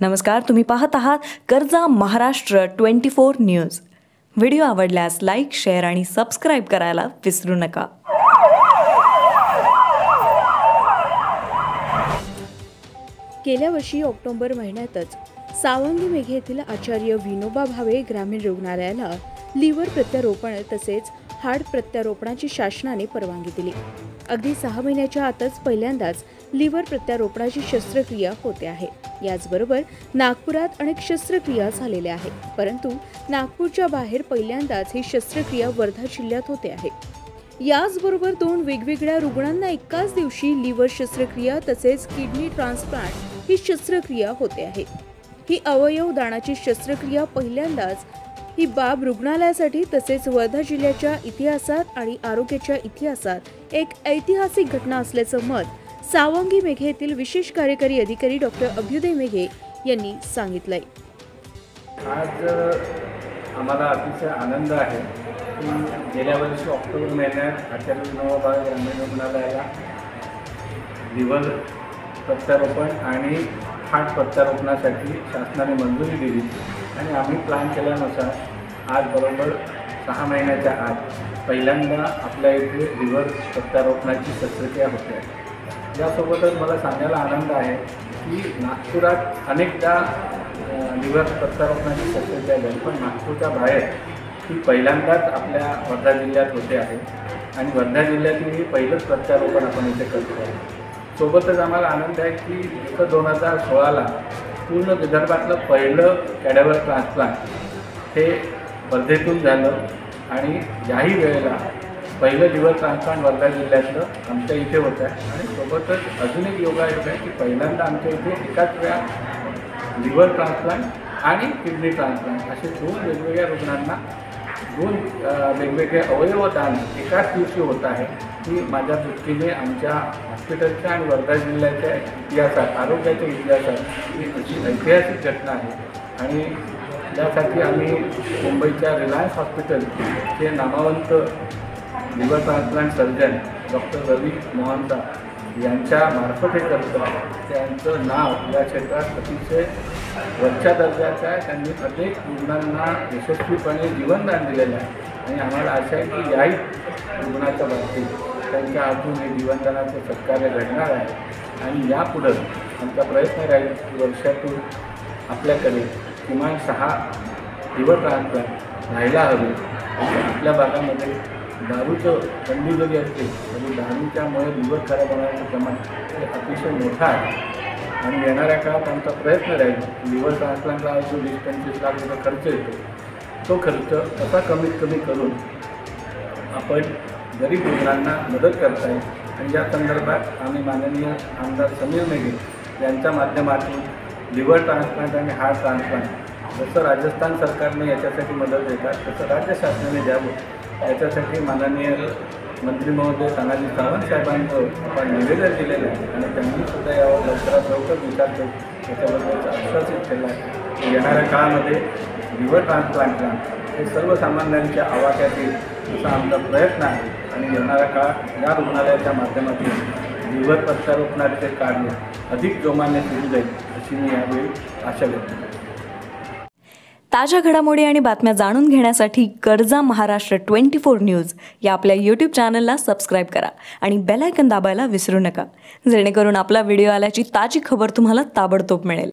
नमस्कार, तुम्ही पाहत आहात कर्जा महाराष्ट्र 24 न्यूज। व्हिडिओ आवडल्यास लाईक, शेअर आणि सबस्क्राइब करायला विसरू नका। गेल्या वर्षी ऑक्टोबर महिन्यातच सावंगी मेघे येथील आचार्य विनोबा भावे ग्रामीण रुग्णालयाला लिव्हर प्रत्यारोपण तसेच हाड प्रत्यारोपणाची शासनाने परवानगी दिली। अगदी 6 महिन्याच्या आतच पहिल्यांदाच लिव्हर प्रत्यारोपणाची शस्त्रक्रिया होते आहे। याचबरोबर नागपुरात अनेक शस्त्रक्रिया झालेल्या आहेत, परंतु नागपूरच्या बाहेर पहिल्यांदाच ही शस्त्रक्रिया वर्धा जिल्ह्यात होते आहे। याचबरोबर 2 वेगवेगळ्या रुग्णांना एकाच दिवशी लिव्हर शस्त्रक्रिया तसेच किडनी ट्रान्सप्लांट ही शस्त्रक्रिया होते आहे। ही अवयव दानाची शस्त्रक्रिया पहिल्यांदाच ही बाब रुग्णालयासाठी तसेच वर्धा जिल्ह्याच्या इतिहासात आणि आरोग्याच्या इतिहासात एक ऐतिहासिक घटना असल्याचं मत सावंगी मेघे येथील विशेष कार्यकारी अधिकारी डॉक्टर अभ्युदय मेघे यांनी सांगितलंय। आज आम्हाला अतिशय आनंद आहे की गेल्या वर्षी ऑक्टोबर महिन्यात आचार्य विनोबा भावे ग्रामीण रुग्णालयाला लिव्हर प्रत्यारोपण आणि हार्ट प्रत्यारोपणासाठी शासनाने मंजुरी दिली आणि आम्ही प्लॅन केल्यानुसार आज बरोबर 6 महिन्याच्या आत पहिल्यांदा आपल्या इथे लिव्हर प्रत्यारोपणाची शस्त्रक्रिया होते आहे। यासोबतच मला सांगायला आनंद आहे की नागपुरात अनेकदा लिव्हर प्रत्यारोपणाची शस्त्रक्रिया झाली, पण नागपूरच्या बाहेर ही पहिल्यांदाच आपल्या वर्धा जिल्ह्यात होते आहे आणि वर्धा जिल्ह्यातील पहिलंच प्रत्यारोपण आपण इथे करतो आहे। सोबतच आम्हाला आनंद आहे की 2016ला पूर्ण विदर्भातलं पहिलं कॅडेव्हर ट्रान्सप्लांट हे वर्धेतून झालं आणि याही वेळेला पहिलं लिव्हर ट्रान्सप्लांट वर्धा जिल्ह्यातलं आमच्या इथे होतं आहे आणि सोबतच अजून एक योगायोग आहे की पहिल्यांदा आमच्या इथे एकाच वेळा लिव्हर ट्रान्सप्लांट आणि किडनी ट्रान्सप्लांट असे 2 वेगवेगळ्या रुग्णांना 2 वेगवेगळे अवयवदान एकाच दिवशी होत आहे। ही माझ्या दृष्टीने आमच्या हॉस्पिटलच्या आणि वर्धा जिल्ह्याच्या इतिहासात आरोग्याच्या इतिहासात ही अशी ऐतिहासिक घटना आहे आणि त्यासाठी आम्ही मुंबईच्या रिलायन्स हॉस्पिटलचे नामवंत लिव्हर ट्रान्सप्लांट सर्जन डॉक्टर रवी मोहनता यांच्या मार्फत हे करतो आहे। त्यांचं नाव या क्षेत्रात अतिशय वरच्या दर्जाचं आहे। त्यांनी अनेक रुग्णांना यशस्वीपणे जीवनदान दिलेलं आहे आणि आम्हाला आशा आहे की याही रुग्णाच्या बाबतीत त्यांच्या हातून हे जीवनदानाचं सत्कार्य घडणार आहे आणि यापुढं आमचा प्रयत्न राहील की वर्षातून आपल्याकडे किमान 6 लिव्हर ट्रान्सप्लांट राहायला हवे। आपल्या भागामध्ये दारूचं बंदी जरी असते तरी दारूच्यामुळे लिव्हर खराब होण्याचं प्रमाण हे अतिशय मोठं आहे आणि येणाऱ्या काळात आमचा प्रयत्न राहील लिव्हर ट्रान्सप्लांटला जो 20-25 लाख रुपये खर्च येतो तो खर्च कसा कमीत कमी करून आपण गरीब रुग्णांना मदत करता येईल आणि या संदर्भात आम्ही माननीय आमदार समीर मेघे यांच्या माध्यमातून लिव्हर ट्रान्सप्लांट आणि हार्ट ट्रान्सप्लांट जसं राजस्थान सरकारने याच्यासाठी मदत देतात तसं राज्य शासनाने द्यावं याच्यासाठी माननीय मंत्री महोदय तानाजी सावंत साहेबांचं आपण निवेदन दिलेलं आहे आणि त्यांनी सुद्धा यावर लवकरात लवकर विचार करून त्याच्याबद्दल आश्वासित केलं आहे। येणाऱ्या काळामध्ये लिव्हर ट्रान्सप्लांटला हे सर्वसामान्यांच्या आवाक्यात येईल असा आमचा प्रयत्न आहे आणि येणाऱ्या काळात या रुग्णालयाच्या माध्यमातून लिव्हर प्रत्यारोपणाचे कार्य अधिक जोमाने सुरू जाईल अशी मी यावेळी आशा व्यक्त करतो। ताज्या घडामोडी आणि बातम्या जाणून घेण्यासाठी कर्जा महाराष्ट्र 24 न्यूज या आपल्या YouTube चॅनलला सबस्क्राइब करा आणि बेल आयकॉन दाबायला विसरू नका, जेणेकरून आपला व्हिडिओ आल्याची ताजी खबर तुम्हाला ताबडतोब मिळेल।